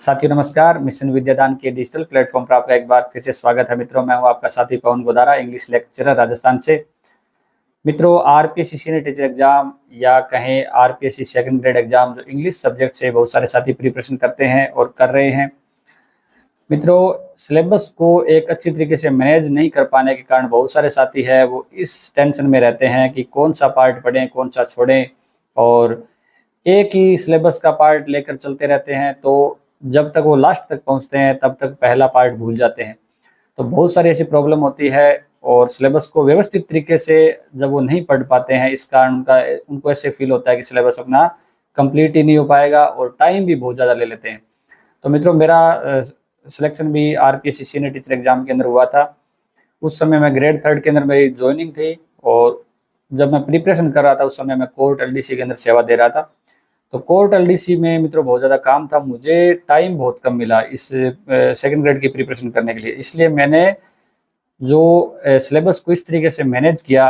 साथियों नमस्कार। मिशन विद्यादान के डिजिटल प्लेटफॉर्म पर आपका एक बार फिर से स्वागत है। मित्रों, मैं हूं आपका साथी पवन गोदारा, इंग्लिश लेक्चरर राजस्थान से। मित्रों, आरपीएससी सीनियर टीचर एग्जाम या कहें आरपीएससी सेकंड ग्रेड एग्जाम, जो इंग्लिश सब्जेक्ट से बहुत सारे साथी प्रिपरेशन करते हैं और कर रहे हैं। मित्रों, सिलेबस को एक अच्छी तरीके से मैनेज नहीं कर पाने के कारण बहुत सारे साथी है वो इस टेंशन में रहते हैं कि कौन सा पार्ट पढ़ें, कौन सा छोड़ें, और एक ही सिलेबस का पार्ट लेकर चलते रहते हैं। तो जब तक वो लास्ट तक पहुंचते हैं तब तक पहला पार्ट भूल जाते हैं। तो बहुत सारी ऐसी प्रॉब्लम होती है और सिलेबस को व्यवस्थित तरीके से जब वो नहीं पढ़ पाते हैं, इस कारण उनको ऐसे फील होता है कि सिलेबस अपना कंप्लीट ही नहीं हो पाएगा और टाइम भी बहुत ज़्यादा ले लेते हैं। तो मित्रों, मेरा सिलेक्शन भी आरपीएससी सीनियर टीचर एग्जाम के अंदर हुआ था। उस समय मैं ग्रेड 3 के अंदर मेरी ज्वाइनिंग थी और जब मैं प्रिपरेशन कर रहा था उस समय मैं कोर्ट एलडीसी के अंदर सेवा दे रहा था। तो कोर्ट एलडीसी में मित्रों बहुत ज़्यादा काम था, मुझे टाइम बहुत कम मिला इस सेकंड ग्रेड की प्रिपरेशन करने के लिए। इसलिए मैंने जो सिलेबस को इस तरीके से मैनेज किया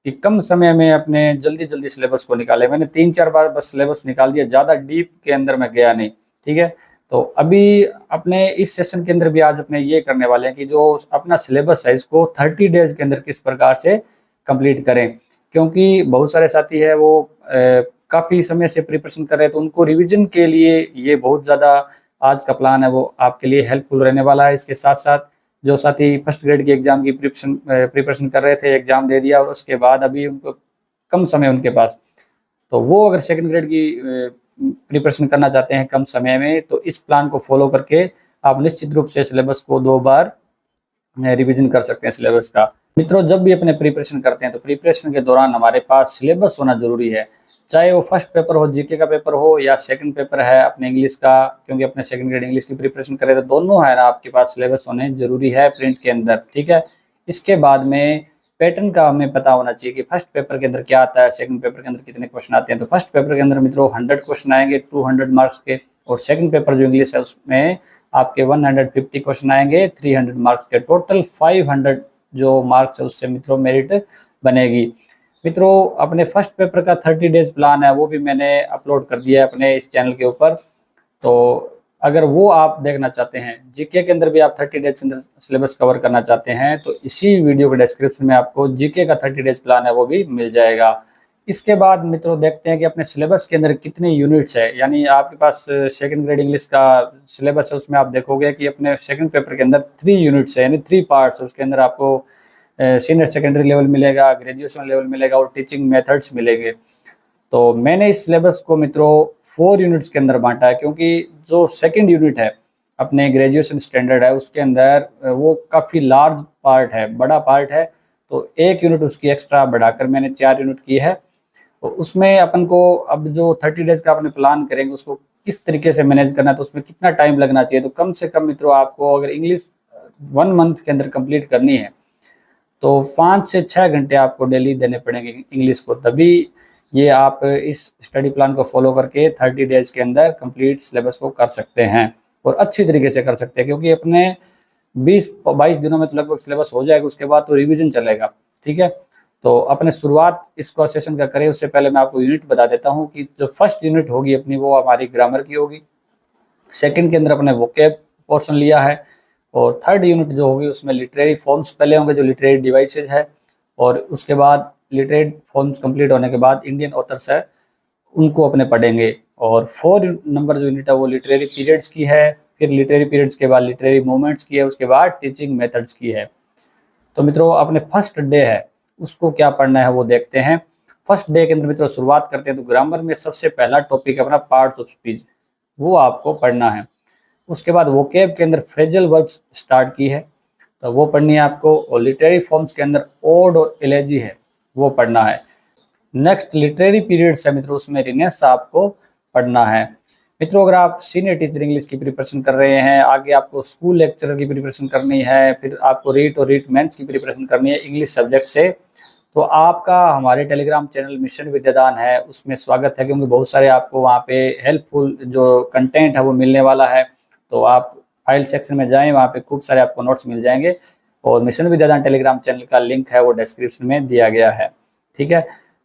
कि कम समय में अपने जल्दी जल्दी सिलेबस को निकाले। मैंने 3-4 बार बस सिलेबस निकाल दिया, ज़्यादा डीप के अंदर मैं गया नहीं। ठीक है, तो अभी अपने इस सेशन के अंदर भी आज अपने ये करने वाले हैं कि जो अपना सिलेबस है इसको 30 डेज के अंदर किस प्रकार से कंप्लीट करें। क्योंकि बहुत सारे साथी है वो काफ़ी समय से प्रिपरेशन कर रहे हैं, तो उनको रिवीजन के लिए ये बहुत ज़्यादा आज का प्लान है वो आपके लिए हेल्पफुल रहने वाला है। इसके साथ साथ जो साथी फर्स्ट ग्रेड की एग्जाम की प्रिपरेशन कर रहे थे, एग्जाम दे दिया और उसके बाद अभी उनको कम समय उनके पास, तो वो अगर सेकंड ग्रेड की प्रिपरेशन करना चाहते हैं कम समय में, तो इस प्लान को फॉलो करके आप निश्चित रूप से सिलेबस को 2 बार रिवीजन कर सकते हैं सिलेबस का। मित्रों, जब भी अपने प्रिपरेशन करते हैं तो प्रिपरेशन के दौरान हमारे पास सिलेबस होना जरूरी है। चाहे वो फर्स्ट पेपर हो, जीके का पेपर हो, या सेकंड पेपर है अपने इंग्लिश का, क्योंकि अपने सेकंड ग्रेड इंग्लिश की प्रिपरेशन करें तो दोनों है ना आपके पास सिलेबस होने जरूरी है प्रिंट के अंदर। ठीक है, इसके बाद में पैटर्न का हमें पता होना चाहिए कि फर्स्ट पेपर के अंदर क्या आता है, सेकंड पेपर के अंदर कितने क्वेश्चन आते हैं। तो फर्स्ट पेपर के अंदर मित्रों 100 क्वेश्चन आएंगे 200 मार्क्स के, और सेकंड पेपर जो इंग्लिश है उसमें आपके 150 क्वेश्चन आएंगे 300 मार्क्स के। टोटल 500 जो मार्क्स है उससे मित्रों मेरिट बनेगी। मित्रों, अपने फर्स्ट पेपर का 30 डेज प्लान है वो भी मैंने अपलोड कर दिया है अपने इस चैनल के ऊपर। तो अगर वो आप देखना चाहते हैं, जीके के अंदर भी आप 30 डेज के अंदर सिलेबस कवर करना चाहते हैं, तो इसी वीडियो के डिस्क्रिप्शन में आपको जीके का 30 डेज प्लान है वो भी मिल जाएगा। इसके बाद मित्रों देखते हैं कि अपने सिलेबस के अंदर कितने यूनिट्स है। यानी आपके पास सेकंड ग्रेड इंग्लिश का सिलेबस है, उसमें आप देखोगे कि अपने सेकंड पेपर के अंदर 3 यूनिट्स है, यानी 3 पार्ट्स है। उसके अंदर आपको सीनियर सेकेंडरी लेवल मिलेगा, ग्रेजुएशन लेवल मिलेगा और टीचिंग मेथड्स मिलेंगे। तो मैंने इस सिलेबस को मित्रों 4 यूनिट्स के अंदर बांटा है, क्योंकि जो सेकंड यूनिट है अपने ग्रेजुएशन स्टैंडर्ड है उसके अंदर वो काफ़ी लार्ज पार्ट है, बड़ा पार्ट है। तो 1 यूनिट उसकी एक्स्ट्रा बढ़ाकर मैंने 4 यूनिट की है। तो उसमें अपन को अब जो 30 डेज का अपने प्लान करेंगे उसको किस तरीके से मैनेज करना है, तो उसमें कितना टाइम लगना चाहिए। तो कम से कम मित्रों आपको अगर इंग्लिश 1 मंथ के अंदर कंप्लीट करनी है तो 5 से 6 घंटे आपको डेली देने पड़ेंगे इंग्लिश को, तभी ये आप इस स्टडी प्लान को फॉलो करके 30 डेज के अंदर कंप्लीट सिलेबस को कर सकते हैं और अच्छी तरीके से कर सकते हैं। क्योंकि अपने 20-22 दिनों में तो लगभग सिलेबस हो जाएगा, उसके बाद तो रिवीजन चलेगा। ठीक है, तो अपने शुरुआत इसको सेशन का करें उससे पहले मैं आपको यूनिट बता देता हूँ कि जो फर्स्ट यूनिट होगी अपनी वो हमारी ग्रामर की होगी। सेकंड के अंदर अपने वोकेब पोर्शन लिया है, और थर्ड यूनिट जो होगी उसमें लिटरेरी फॉर्म्स पहले होंगे जो लिटरेरी डिवाइसेज है, और उसके बाद लिटरेरी फॉर्म्स कंप्लीट होने के बाद इंडियन ऑथर्स है उनको अपने पढ़ेंगे। और 4 नंबर जो यूनिट है वो लिटरेरी पीरियड्स की है, फिर लिटरेरी पीरियड्स के बाद लिटरेरी मूवमेंट्स की है, उसके बाद टीचिंग मेथड्स की है। तो मित्रों अपने फर्स्ट डे है उसको क्या पढ़ना है वो देखते हैं। फर्स्ट डे के अंदर मित्रों शुरुआत करते हैं, तो ग्रामर में सबसे पहला टॉपिक अपना पार्ट्स ऑफ स्पीच, वो आपको पढ़ना है। उसके बाद वोकेब के अंदर फ्रेजल वर्ब्स स्टार्ट की है, तो वो पढ़नी है आपको। और लिटरेरी फॉर्म्स के अंदर ओड और एलेजी है वो पढ़ना है। नेक्स्ट लिटरेरी पीरियड्स है मित्रों, उसमें रिनेस आपको पढ़ना है। मित्रों, अगर आप सीनियर टीचर इंग्लिश की प्रिपरेशन कर रहे हैं, आगे आपको स्कूल लेक्चरर की प्रिपरेशन करनी है, फिर आपको रीट और रीट मेंस की प्रिपरेशन करनी है इंग्लिश सब्जेक्ट से, तो आपका हमारे टेलीग्राम चैनल मिशन विद्यादान है उसमें स्वागत है। क्योंकि बहुत सारे आपको वहाँ पे हेल्पफुल जो कंटेंट है वो मिलने वाला है। तो आप फाइल सेक्शन में जाएं, वहाँ पे खूब सारे आपको नोट्स मिल जाएंगे, और मिशन विद्यादान टेलीग्राम चैनल का लिंक है वो डिस्क्रिप्शन में दिया गया है। ठीक है,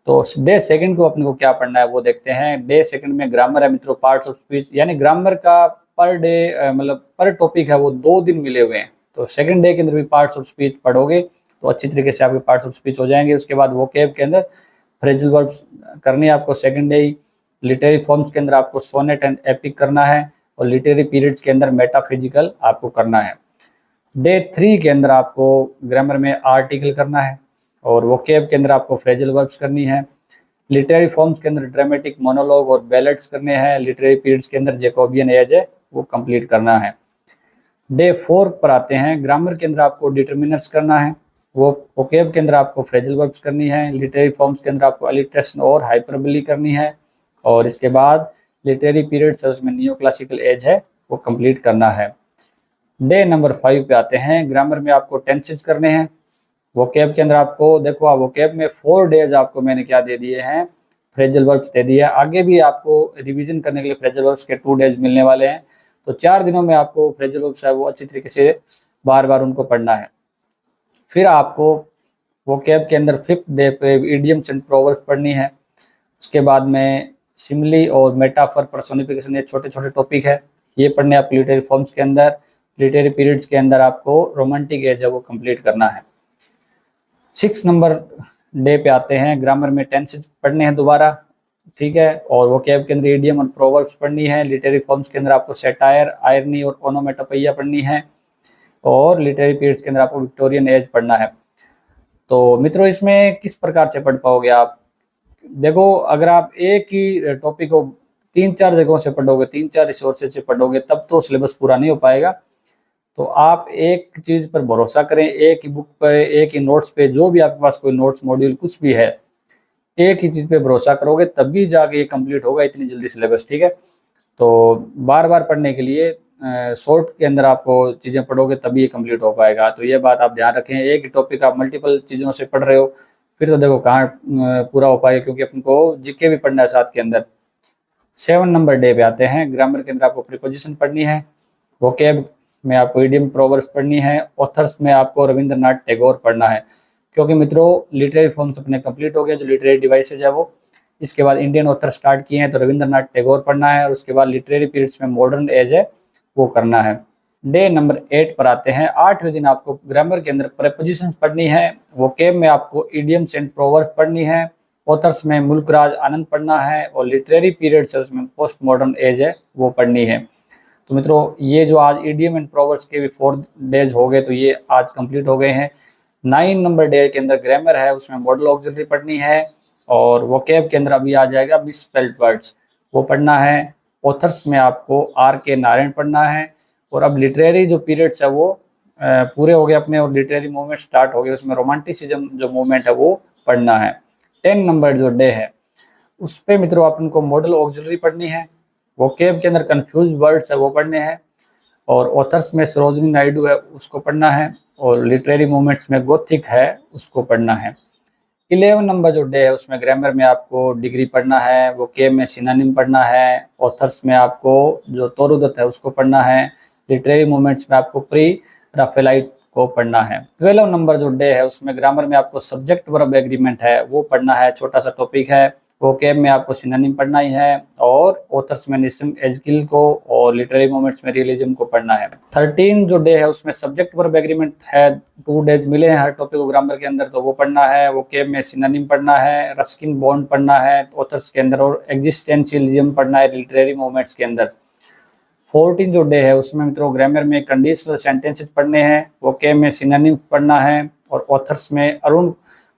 तो डे सेकंड को अपने को क्या पढ़ना है वो देखते हैं। डे सेकंड में ग्रामर है मित्रों, पार्ट्स ऑफ स्पीच, यानी ग्रामर का पर डे मतलब पर टॉपिक है वो 2 दिन मिले हुए हैं, तो सेकंड डे के अंदर भी पार्ट्स ऑफ स्पीच पढ़ोगे तो अच्छी तरीके से आपके पार्ट्स ऑफ स्पीच हो जाएंगे। उसके बाद वोकैब के अंदर फ्रेजल वर्ब्स करनी है आपको सेकंड डे ही। लिटरेरी फॉर्म्स के अंदर आपको सोनेट एंड एपिक करना है, और लिटरेरी पीरियड्स के अंदर मेटाफिजिकल आपको करना है। डे 3 के अंदर आपको ग्रामर में आर्टिकल करना है, और वोकैब के अंदर आपको फ्रेजल वर्ब्स करनी है। लिटरेरी फॉर्म्स के अंदर ड्रामेटिक मोनोलॉग और बैलेट्स करने हैं। लिटरेरी पीरियड्स के अंदर जैकोबियन एज है वो कंप्लीट करना है। डे 4 पर आते हैं, ग्रामर के अंदर आपको डिटर्मिनर्स करना है, वो वोकैब के अंदर आपको फ्रेजल वर्ब्स करनी है। लिटरेरी फॉर्म्स के अंदर आपको अलिट्रेशन और हाइपरबोली करनी है, और इसके बाद लिटरेरी पीरियड्स है उसमें नियो क्लासिकल एज है वो कंप्लीट करना है। डे नंबर 5 पे आते हैं, ग्रामर में आपको टेंसेज करने हैं। वोकैब के अंदर आपको देखो, वोकैब में 4 डेज आपको मैंने क्या दे दिए हैं, फ्रेजल वर्ब्स दे दिए। आगे भी आपको रिवीजन करने के लिए फ्रेजल वर्ब्स के 2 डेज मिलने वाले हैं, तो 4 दिनों में आपको फ्रेजल वर्ब्स है वो अच्छी तरीके से बार बार उनको पढ़ना है। फिर आपको वोकैब के अंदर 5th डे पे इडियम्स एंड प्रोवर्ब्स पढ़नी है। उसके बाद में सिमिली और मेटाफर पर्सोनिफिकेशन, ये छोटे छोटे टॉपिक है, ये पढ़ने आप लिटरेरी फॉर्म्स के अंदर। लिटरेरी पीरियड्स के अंदर आपको रोमांटिक एज है वो कंप्लीट करना है। 6 नंबर डे पे आते हैं, ग्रामर में टेंसेज पढ़ने हैं दोबारा, ठीक है, और वोकैब के अंदर इडियम और प्रोवर्ब्स पढ़नी है। लिटरेरी फॉर्म्स के अंदर आपको सैटायर, आयरनी और ओनोमेटोपोइया पढ़नी है, और लिटरेरी पीरियड्स के अंदर आपको विक्टोरियन एज पढ़ना है। तो मित्रों इसमें किस प्रकार से पढ़ पाओगे आप, देखो अगर आप एक ही टॉपिक को 3-4 जगहों से पढ़ोगे, 3-4 रिसोर्सेज से पढ़ोगे, तब तो सिलेबस पूरा नहीं हो पाएगा। तो आप एक चीज पर भरोसा करें, एक ही बुक पे, एक ही नोट्स पे, जो भी आपके पास कोई नोट्स मॉड्यूल कुछ भी है, एक ही चीज पे भरोसा करोगे तभी जाके ये कंप्लीट होगा इतनी जल्दी सिलेबस, ठीक है। तो बार बार पढ़ने के लिए शॉर्ट के अंदर आपको चीजें पढ़ोगे तभी ये कंप्लीट हो पाएगा, तो ये बात आप ध्यान रखें। एक ही टॉपिक आप मल्टीपल चीजों से पढ़ रहे हो फिर तो देखो कहाँ पूरा हो पाएगा, क्योंकि अपन को जीके भी पढ़ना है साथ के अंदर। 7 नंबर डे पे आते हैं, ग्रामर के अंदर आपको प्रीपोजिशन पढ़नी है। वोकैब में आपको इडियम प्रोवर्ब्स पढ़नी है। ऑथर्स में आपको रविंद्रनाथ टैगोर पढ़ना है, क्योंकि मित्रों लिटरेरी फॉर्म्स अपने कंप्लीट हो गया, जो लिटरेरी डिवाइसेज है वो। इसके बाद इंडियन ऑथर स्टार्ट किए हैं तो रविंद्रनाथ टैगोर पढ़ना है, और उसके बाद लिटरेरी पीरियड्स में मॉडर्न एज है वो करना है। डे नंबर 8 पर आते हैं, 8वें दिन आपको ग्रामर के अंदर प्रीपोजिशंस पढ़नी है। वोकैब में आपको इडियम्स एंड प्रोवर्ब्स पढ़नी है। ऑथर्स में मुल्कराज आनंद पढ़ना है, और लिटरेरी पीरियड्स है उसमें पोस्ट मॉडर्न एज है वो पढ़नी है। तो मित्रों ये जो आज इडियम एंड प्रोवर्ब्स के भी 4 डेज हो गए, तो ये आज कंप्लीट हो गए हैं। 9 नंबर डे के अंदर ग्रामर है उसमें मॉडल ऑक्सिलरी पढ़नी है, और वोकैब के अंदर अभी आ जाएगा मिसस्पेल्ड वर्ड्स वो पढ़ना है। ऑथर्स में आपको आर के नारायण पढ़ना है, और अब लिटरेरी जो पीरियड्स है वो पूरे हो गए अपने, और लिटरेरी मूवमेंट स्टार्ट हो गए, उसमें रोमांटिसिज्म जो मूवमेंट है वो पढ़ना है। 10 नंबर जो डे है उस पे मित्रों अपन को मॉडल ऑक्सिलरी पढ़नी है। वोकैब के अंदर कंफ्यूज वर्ड्स है वो पढ़ने हैं, और ऑथर्स में सरोजिनी नायडू है उसको पढ़ना है, और लिटरेरी मूवमेंट्स में गोथिक है उसको पढ़ना है। 11 नंबर जो डे है उसमें ग्रामर में आपको डिग्री पढ़ना है। वोकैब में सिनोनिम पढ़ना है। ऑथर्स में आपको जो तोरुदत है उसको पढ़ना है। लिटरेरी मूवमेंट्स में आपको प्री राफेलाइट को पढ़ना है। 12 नंबर जो डे है उसमें ग्रामर में आपको सब्जेक्ट वर्ब एग्रीमेंट है वो पढ़ना है, छोटा सा टॉपिक है। वोकैब में आपको सिनोनिम पढ़ना ही है, और ऑथर्स में निस्म एजकिल को, और लिटरेरी मोमेंट्स में रियलिज्म को पढ़ना है। 13 जो डे है उसमें सब्जेक्ट वर्ब एग्रीमेंट है, 2 डेज मिले हैं हर टॉपिक को ग्रामर के अंदर, तो वो पढ़ना है। वोकैब में सिनोनिम पढ़ना है, रस्किन बॉन्ड पढ़ना है ऑथर्स के अंदर, और एग्जिस्टेंशियलिज्म पढ़ना है लिटरेरी मोमेंट्स के अंदर। 14 जो डे है उसमें मित्रों ग्रामर में कंडीशनल सेंटेंसेस पढ़ने हैं। वोकैब में सिनोनिम पढ़ना है, और ऑथर्स में अरुण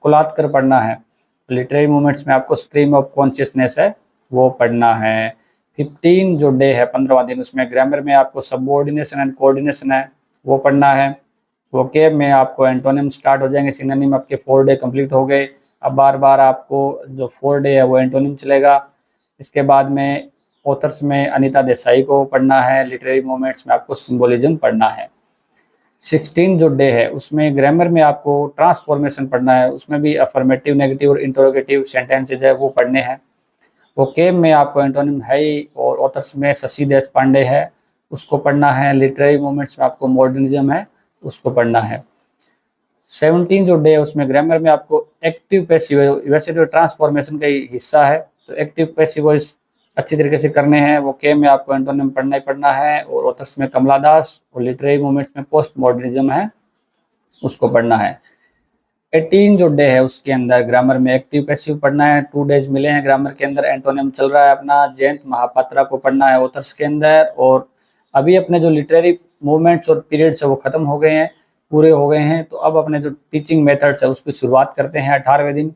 कुलातकर पढ़ना है। लिटरेरी मूवमेंट्स में आपको स्ट्रीम ऑफ कॉन्शियसनेस है वो पढ़ना है। 15 जो डे है 15वां दिन उसमें ग्रामर में आपको सबऑर्डिनेशन एंड कोऑर्डिनेशन है वो पढ़ना है। वोकैब में आपको एंटोनिम स्टार्ट हो जाएंगे, सिनोनिम आपके 4 डे कंप्लीट हो गए। अब बार बार आपको जो 4 डे है वो एंटोनिम चलेगा। इसके बाद में ऑथर्स में अनीता देसाई को पढ़ना है। लिटरेरी मूवमेंट्स में आपको सिंबोलिज्म पढ़ना है। 16 जो डे है उसमें ग्रामर में आपको ट्रांसफॉर्मेशन पढ़ना है, उसमें भी अफर्मेटिव, नेगेटिव और इंटरोगेटिव सेंटेंसेज है वो पढ़ने हैं। वोकैब में आपको एंटोनिम है ही, और ऑथर्स में शशि देश पांडे है उसको पढ़ना है। लिटरेरी मूवमेंट्स में आपको मॉडर्निज्म है उसको पढ़ना है। 17 जो डे है उसमें ग्रामर में आपको एक्टिव पैसिव, वैसे तो ट्रांसफॉर्मेशन का ही हिस्सा है, तो एक्टिव पैसिव वॉइस अच्छी तरीके से करने हैं। वो के में आपको एंटोनिम पढ़ना ही पढ़ना है, और ऑथर्स में कमला दास, और लिटरेरी मूवमेंट्स में पोस्ट मॉडर्निज्म है, उसको पढ़ना है। 18 जो डे है उसके अंदर ग्रामर में एक्टिव पैसिव पढ़ना है। 2 डेज मिले हैं ग्रामर के अंदर। एंटोनिम चल रहा है अपना जयंत महापात्रा को पढ़ना है ऑथर्स के अंदर। और अभी अपने जो लिटरेरी मूवमेंट्स और पीरियड्स है वो खत्म हो गए हैं, पूरे हो गए हैं। तो अब अपने जो टीचिंग मेथड्स है उसकी शुरुआत करते हैं। 18वें दिन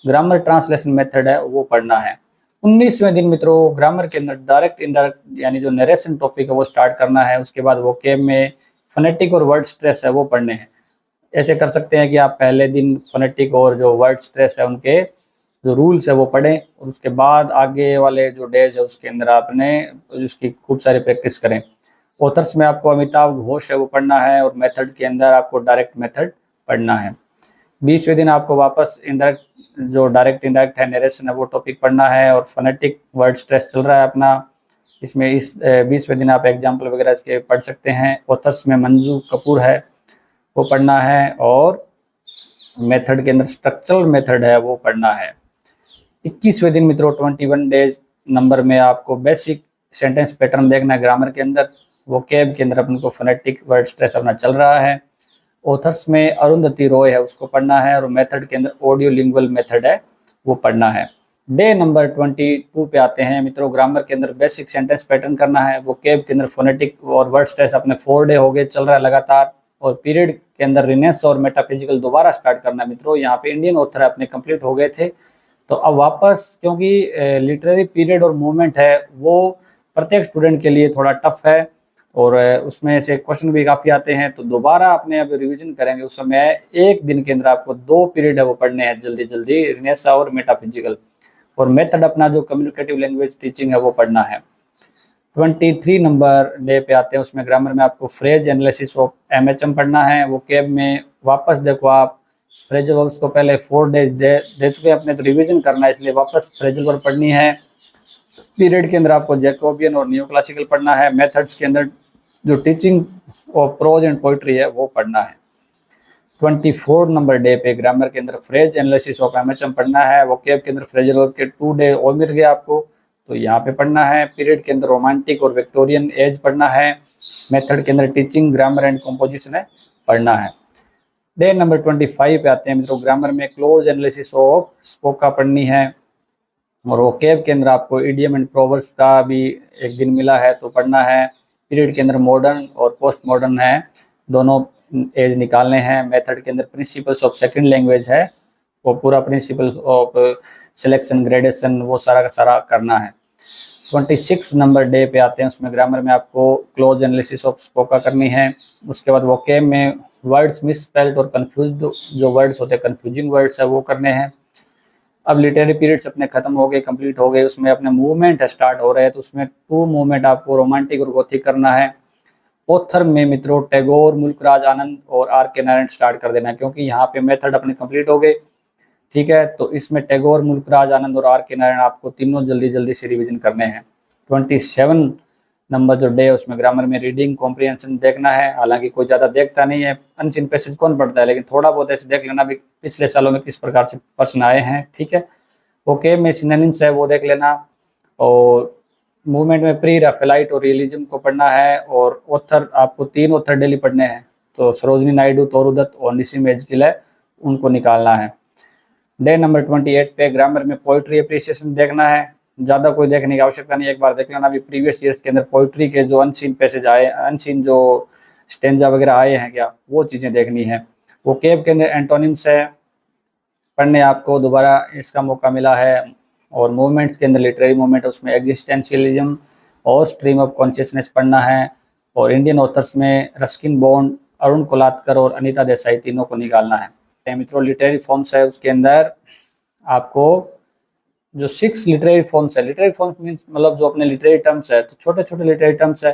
ग्रामर ट्रांसलेशन मेथड है वो पढ़ना है। 19वें दिन मित्रों ग्रामर के अंदर डायरेक्ट इनडायरेक्ट यानी जो नरेशन टॉपिक है वो स्टार्ट करना है। उसके बाद वोकैब में फोनेटिक और वर्ड स्ट्रेस है वो पढ़ने हैं। ऐसे कर सकते हैं कि आप पहले दिन फोनेटिक और जो वर्ड स्ट्रेस है उनके जो रूल्स है वो पढ़ें, और उसके बाद आगे वाले जो डेज है उसके अंदर आपने उसकी खूब सारी प्रैक्टिस करें। ऑथर्स में आपको अमिताभ घोष है वो पढ़ना है, और मेथड के अंदर आपको डायरेक्ट मेथड पढ़ना है। 20वें दिन आपको वापस इनडायरेक्ट जो डायरेक्ट इनडायरेक्ट है नरेशन है वो टॉपिक पढ़ना है, और फोनेटिक वर्ड स्ट्रेस चल रहा है अपना। इसमें इस 20वें दिन आप एग्जाम्पल वगैरह इसके पढ़ सकते हैं। ऑथर्स में मंजू कपूर है वो पढ़ना है, और मेथड के अंदर स्ट्रक्चरल मेथड है वो पढ़ना है। 21वें दिन मित्रों 21 डेज नंबर में आपको बेसिक सेंटेंस पैटर्न देखना है ग्रामर के अंदर। वोकैब के अंदर अपन को फोनेटिक वर्ड स्ट्रेस अपना चल रहा है। ऑथर्स में अरुंधति रॉय है उसको पढ़ना है, और मेथड के अंदर ऑडियो लिंगुअल मेथड है वो पढ़ना है। डे नंबर 22 पे आते हैं मित्रों। ग्रामर के अंदर बेसिक सेंटेंस पैटर्न करना है। वोकैब के अंदर फोनेटिक और वर्ड स्ट्रेस अपने 4 डे हो गए, चल रहा है लगातार। और पीरियड के अंदर रिनेस और मेटाफिजिकल दोबारा स्टार्ट करना है मित्रों। यहाँ पे इंडियन ऑथर अपने कंप्लीट हो गए थे, तो अब वापस, क्योंकि लिटरेरी पीरियड और मूवमेंट है वो प्रत्येक स्टूडेंट के लिए थोड़ा टफ है, और उसमें से क्वेश्चन भी काफ़ी आते हैं, तो दोबारा आपने अभी रिवीजन करेंगे उस समय एक दिन के अंदर आपको 2 पीरियड है वो पढ़ने हैं जल्दी जल्दी, रिनेसा और मेटाफिजिकल। और मेथड अपना जो कम्युनिकेटिव लैंग्वेज टीचिंग है वो पढ़ना है। 23 नंबर डे पे आते हैं, उसमें ग्रामर में आपको फ्रेज एनालिसिस ऑफ एमएचएम पढ़ना है। वो कैब में वापस देखो आप फ्रेजल वर्ब्स को पहले 4 डेज दे चुके अपने, तो रिवीजन करना है, इसलिए वापस फ्रेजल वर्ब पढ़नी है। पीरियड के अंदर आपको जैकोबियन और न्यू क्लासिकल पढ़ना है। मेथड्स के अंदर जो teaching of pros and poetry है वो पढ़ना है। 24 नंबर डे पे ग्रामर के अंदर फ्रेज एनालिसिस ऑफ एमएचएम पढ़ना है। वोकैब के अंदर फ्रेजल वर्ब के 2 डे और मिल गए आपको, तो यहाँ पे पढ़ना है। पीरियड के अंदर रोमांटिक और विक्टोरियन एज पढ़ना है। मेथड के अंदर टीचिंग ग्रामर एंड कंपोजिशन है पढ़ना है। डे नंबर 25 पे आते हैं मित्रों। ग्रामर में क्लोज एनालिसिस ऑफ स्पोका पढ़नी है, और वोकैब के अंदर आपको इडियम एंड प्रोवर्ब्स का भी एक दिन मिला है तो पढ़ना है। पीरियड के अंदर मॉडर्न और पोस्ट मॉडर्न है, दोनों एज निकालने हैं। मेथड के अंदर प्रिंसिपल्स ऑफ सेकंड लैंग्वेज है, वो पूरा प्रिंसिपल्स ऑफ सिलेक्शन ग्रेडेशन वो सारा का सारा करना है। 26 नंबर डे पे आते हैं, उसमें ग्रामर में आपको क्लोज एनालिसिस ऑफ स्पोका करनी है। उसके बाद वोकैब में वर्ड्स मिसस्पेल्ड और कंफ्यूज्ड जो वर्ड्स होते हैं, कंफ्यूजिंग वर्ड्स है वो करने हैं। अब लिटरेरी पीरियड्स अपने खत्म हो गए, कंप्लीट हो गए, उसमें अपने मूवमेंट स्टार्ट हो रहे हैं, तो उसमें 2 मूवमेंट आपको रोमांटिक और गोथिक करना है। ऑथर में मित्रों टैगोर, मुल्कराज आनंद और आर के नारायण स्टार्ट कर देना है, क्योंकि यहाँ पे मेथड अपने कंप्लीट हो गए, ठीक है। तो इसमें टैगोर, मुल्कराज आनंद और आर के नारायण आपको तीनों जल्दी जल्दी से रिवीजन करने हैं। 27 नंबर जो डे है उसमें ग्रामर में रीडिंग कॉम्प्रिहेंशन देखना है। हालांकि कोई ज़्यादा देखता नहीं है, अनसीन पैसेज कौन पढ़ता है, लेकिन थोड़ा बहुत ऐसे देख लेना भी पिछले सालों में किस प्रकार से प्रश्न आए हैं, ठीक है। ओके में सिनोनिम्स है वो देख लेना, और मूवमेंट में प्री राफेलाइट और रियलिज्म को पढ़ना है। और ऑथर आपको 3 ऑथर डेली पढ़ने हैं, तो सरोजनी नायडू, तोरुदत्त और निसिम एजकिल है, उनको निकालना है। डे नंबर 28 पे ग्रामर में पोइट्री एप्रिसिएशन देखना है। ज़्यादा कोई देखने की आवश्यकता नहीं, एक बार देख लेना भी प्रीवियस ईयर्स के अंदर पोइट्री के जो अनसीन पैसेज आए, अनसीन जो स्टेंजा वगैरह आए हैं क्या, वो चीज़ें देखनी है। वो केब के अंदर एंटोनिम्स है पढ़ने, आपको दोबारा इसका मौका मिला है। और मूवमेंट्स के अंदर लिटरेरी मूवमेंट है, उसमें एग्जिस्टेंशियलिज्म और स्ट्रीम ऑफ कॉन्शियसनेस पढ़ना है। और इंडियन ऑथर्स में रस्किन बॉन्ड, अरुण कोलात्कर और अनीता देसाई तीनों को निकालना है। मित्रों लिटरेरी फॉर्म्स है, उसके अंदर आपको जो 6 लिटरेरी फॉर्म्स है, लिटरेरी फॉर्म्स मीन्स मतलब जो अपने लिटरेरी टर्म्स है, तो छोटे छोटे लिटरेरी टर्म्स है।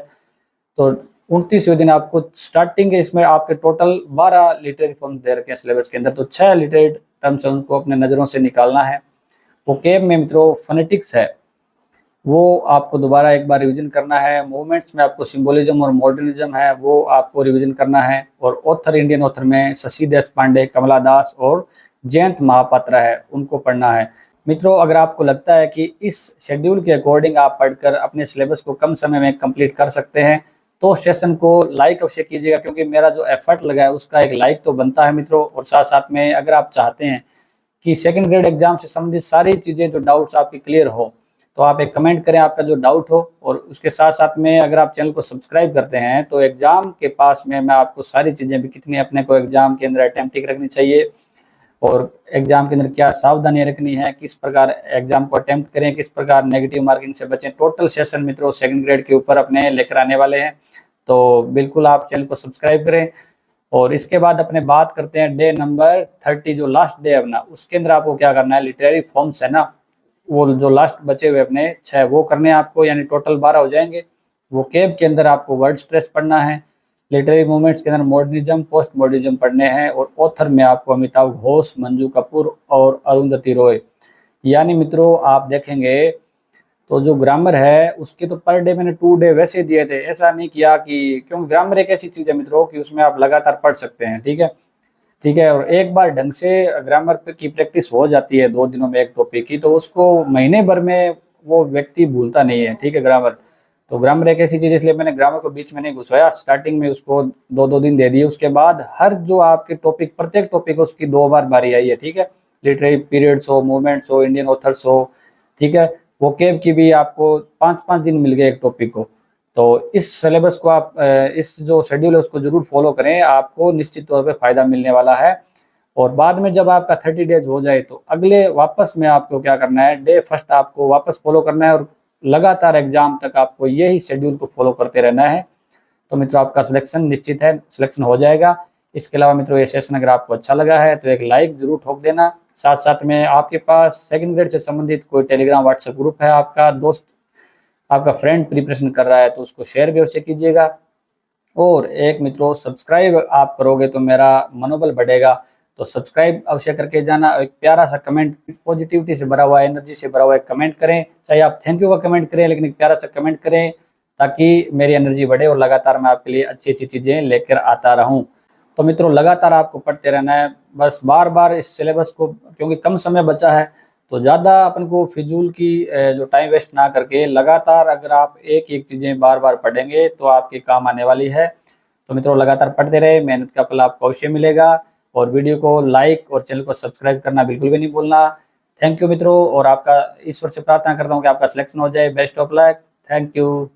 तो 29वें दिन आपको स्टार्टिंग के इसमें आपके टोटल 12 लिटरेरी फॉर्म्स दे रखे हैं सिलेबस के अंदर, तो 6 लिटरेरी टर्म्स है उनको अपने नज़रों से निकालना है। वोकैब में मित्रों फोनेटिक्स है, वो आपको दोबारा एक बार रिवीजन करना है। मूवमेंट्स में आपको सिंबोलिज्म और मॉडर्निज्म है, वो आपको रिवीजन करना है। और ऑथर इंडियन ऑथर में शशि देशपांडे, कमला दास और जयंत महापात्रा है, उनको पढ़ना है। मित्रों, अगर आपको लगता है कि इस शेड्यूल के अकॉर्डिंग आप पढ़कर अपने सिलेबस को कम समय में कंप्लीट कर सकते हैं, तो सेशन को लाइक अवश्य कीजिएगा, क्योंकि मेरा जो एफर्ट लगा है उसका एक लाइक तो बनता है मित्रों। और साथ साथ में अगर आप चाहते हैं कि सेकंड ग्रेड एग्जाम से संबंधित सारी चीज़ें जो डाउट्स आपके क्लियर हो, तो आप एक कमेंट करें आपका जो डाउट हो। और उसके साथ साथ में अगर आप चैनल को सब्सक्राइब करते हैं तो एग्जाम के पास में मैं आपको सारी चीज़ें भी, कितनी अपने को एग्जाम के अंदर अटेम्प्टिंग रखनी चाहिए और एग्जाम के अंदर क्या सावधानियां रखनी है, किस प्रकार एग्जाम को अटेम्प्ट करें, किस प्रकार नेगेटिव मार्किंग से बचें, टोटल सेशन मित्रों सेकंड ग्रेड के ऊपर अपने लेकर आने वाले हैं। तो बिल्कुल आप चैनल को सब्सक्राइब करें। और इसके बाद अपने बात करते हैं डे नंबर 30, जो लास्ट डे है अपना, उसके अंदर आपको क्या करना है, लिटरेरी फॉर्म्स है ना, वो जो लास्ट बचे हुए अपने 6 वो करने हैं आपको, यानी टोटल 12 हो जाएंगे। वो केब के अंदर आपको वर्ड स्ट्रेस पढ़ना है, लिटरेरी मूवमेंट्स के अंदर मॉडर्निज्म, पोस्ट मॉडर्निज्म पढ़ने हैं, और ऑथर में आपको अमिताभ घोष, मंजू कपूर और अरुंधति रॉय। यानी मित्रों आप देखेंगे तो जो ग्रामर है उसके तो पर डे मैंने 2 डे वैसे ही दिए थे, ऐसा नहीं किया कि, क्योंकि ग्रामर एक ऐसी चीज है मित्रों कि उसमें आप लगातार पढ़ सकते हैं। ठीक है, ठीक है। और एक बार ढंग से ग्रामर की प्रैक्टिस हो जाती है 2 दिनों में एक टॉपिक की, तो उसको महीने भर में वो व्यक्ति भूलता नहीं है। ठीक है, ग्रामर तो ग्रामर एक ऐसी चीज, इसलिए मैंने ग्रामर को बीच में नहीं घुसाया, स्टार्टिंग में उसको 2-2 दिन दे दिए। उसके बाद हर जो आपके टॉपिक, प्रत्येक टॉपिक उसकी 2 बार बारी आई है। ठीक है, लिटरेरी पीरियड्स हो, मूवमेंट्स हो, इंडियन ऑथर्स हो, ठीक है, वो केब की भी आपको 5-5 दिन मिल गए एक टॉपिक को। तो इस सिलेबस को आप, इस जो शेड्यूल है उसको जरूर फॉलो करें, आपको निश्चित तौर पे फायदा मिलने वाला है। और बाद में जब आपका 30 डेज हो जाए तो अगले वापस में आपको क्या करना है, डे फर्स्ट आपको वापस फॉलो करना है, और लगातार एग्जाम तक आपको यही शेड्यूल को फॉलो करते रहना है। तो मित्रों आपका सिलेक्शन निश्चित है, सिलेक्शन हो जाएगा। इसके अलावा मित्रों ये सेशन अगर आपको अच्छा लगा है तो एक लाइक जरूर ठोक देना। साथ साथ में आपके पास सेकंड ग्रेड से संबंधित कोई टेलीग्राम व्हाट्सएप ग्रुप है, आपका दोस्त, आपका फ्रेंड प्रिपरेशन कर रहा है, तो उसको शेयर भी अवश्य कीजिएगा। और एक मित्रों सब्सक्राइब आप करोगे तो मेरा मनोबल बढ़ेगा, तो सब्सक्राइब अवश्य करके जाना। एक प्यारा सा कमेंट, पॉजिटिविटी से भरा हुआ, एनर्जी से भरा हुआ एक कमेंट करें, चाहे आप थैंक यू का कमेंट करें, लेकिन एक प्यारा सा कमेंट करें ताकि मेरी एनर्जी बढ़े और लगातार मैं आपके लिए अच्छी अच्छी चीज़ें लेकर आता रहूं। तो मित्रों लगातार आपको पढ़ते रहना है, बस बार बार इस सिलेबस को, क्योंकि कम समय बचा है तो ज़्यादा अपन को फिजूल की जो टाइम वेस्ट ना करके लगातार अगर आप एक एक चीज़ें बार बार पढ़ेंगे तो आपके काम आने वाली है। तो मित्रों लगातार पढ़ते रहे, मेहनत का फल आपको अवश्य मिलेगा। और वीडियो को लाइक और चैनल को सब्सक्राइब करना बिल्कुल भी नहीं भूलना। थैंक यू मित्रों, और आपका ईश्वर से प्रार्थना करता हूँ कि आपका सिलेक्शन हो जाए। Best of luck, thank you.